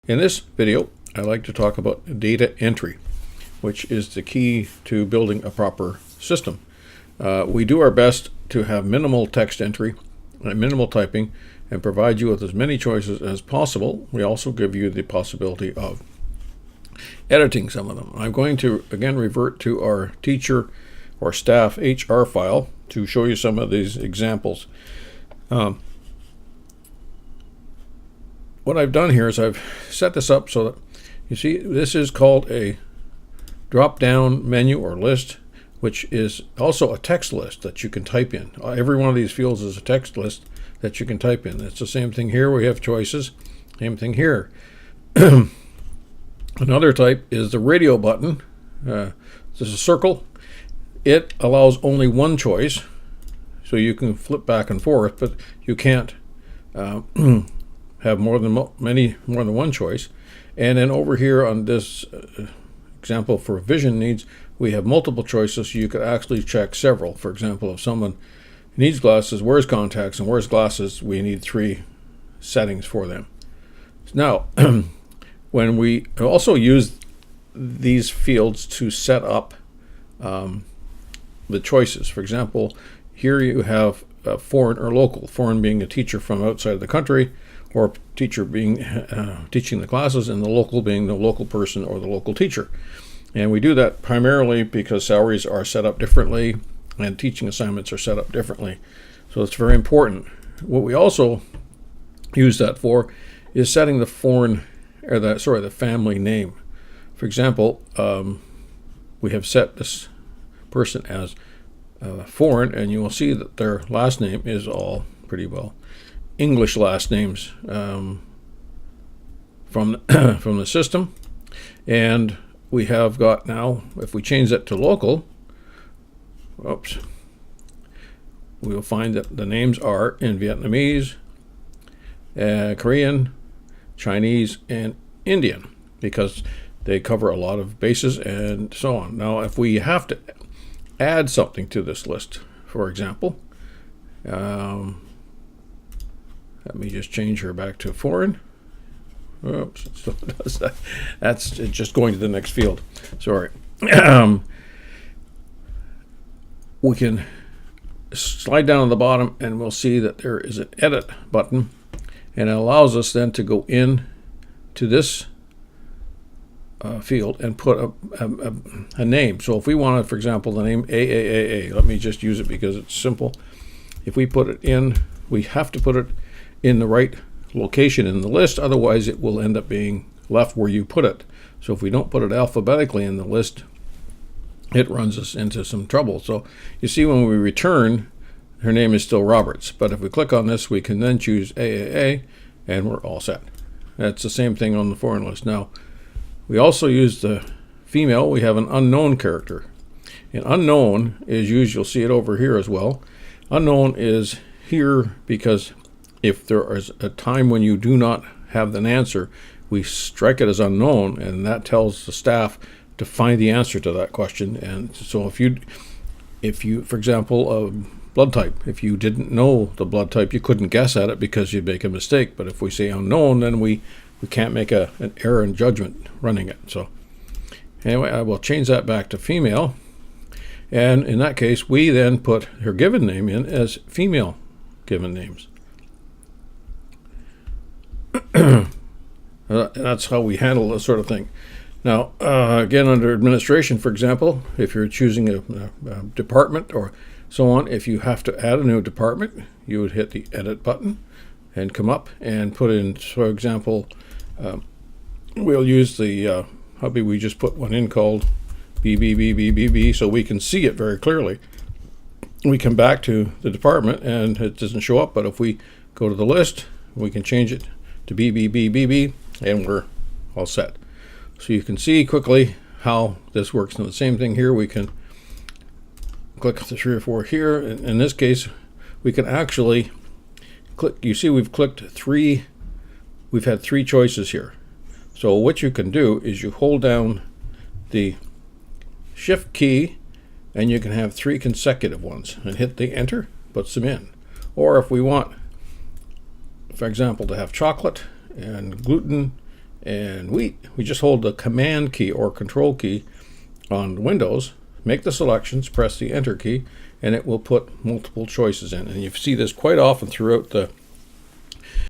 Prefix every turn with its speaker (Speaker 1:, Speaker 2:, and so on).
Speaker 1: In this video, I'd like to talk about data entry, which is the key to building a proper system. We do our best to have minimal text entry and minimal typing and provide you with as many choices as possible. We also give you the possibility of editing some of them. I'm going to again revert to our teacher or staff HR file to show you some of these examples. What I've done here is I've set this up so that you see this is called a drop-down menu or list, which is also a text list that you can type in. Every one of these fields is a text list that you can type in. It's the same thing here. We have choices. Same thing here. Another type is the radio button. This is a circle. It allows only one choice, so you can flip back and forth, but you can't have more than one choice. And then over here on this example for vision needs, we have multiple choices, so you could actually check several. For example, if someone needs glasses, wears contacts, and wears glasses, we need 3 settings for them. Now, when we also use these fields to set up the choices. For example, here you have foreign or local, foreign being a teacher from outside the country, or teacher being teaching the classes, and the local being the local person or the local teacher. And we do that primarily because salaries are set up differently and teaching assignments are set up differently. So it's very important. What we also use that for is setting the the family name. For example, we have set this person as foreign, and you will see that their last name is all pretty well English last names from the system. And we have got now, if we change that to local, we will find that the names are in Vietnamese, Korean, Chinese, and Indian, because they cover a lot of bases and so on. Now, if we have to add something to this list, for example, let me just change her back to foreign. Oops, it still does that. That's just going to the next field. Sorry. We can slide down to the bottom and we'll see that there is an edit button, and it allows us then to go in to this field and put a name. So if we wanted, for example, the name AAAA, let me just use it because it's simple. If we put it in, we have to put it in the right location in the list, otherwise it will end up being left where you put it. So if we don't put it alphabetically in the list, it runs us into some trouble. So you see, when we return, her name is still Roberts, but if we click on this, we can then choose AAA and we're all set. That's the same thing on the foreign list. Now, we also use the female. We have an unknown character. And unknown is used, you'll see it over here as well. Unknown is here because if there is a time when you do not have an answer, we strike it as unknown, and that tells the staff to find the answer to that question. And so if you, for example, blood type, if you didn't know the blood type, you couldn't guess at it because you'd make a mistake. But if we say unknown, then we can't make an error in judgment running it. So anyway, I will change that back to female. And in that case, we then put her given name in as female given names. That's how we handle this sort of thing. Now, again, under administration, for example, if you're choosing a department or so on, if you have to add a new department, you would hit the edit button and come up and put in, for example, we'll use the hubby. We just put one in called BBBBBB so we can see it very clearly. We come back to the department and it doesn't show up, but if we go to the list, we can change it to BBBBB and we're all set. So you can see quickly how this works. And the same thing here, we can click the 3 or 4 here. In this case, we can actually click. You see we've clicked 3, we've had 3 choices here. So what you can do is you hold down the shift key and you can have 3 consecutive ones and hit the enter, puts them in. Or if we want, for example, to have chocolate and gluten And we just hold the Command key or Control key on Windows, make the selections, press the Enter key, and it will put multiple choices in. And you see this quite often throughout the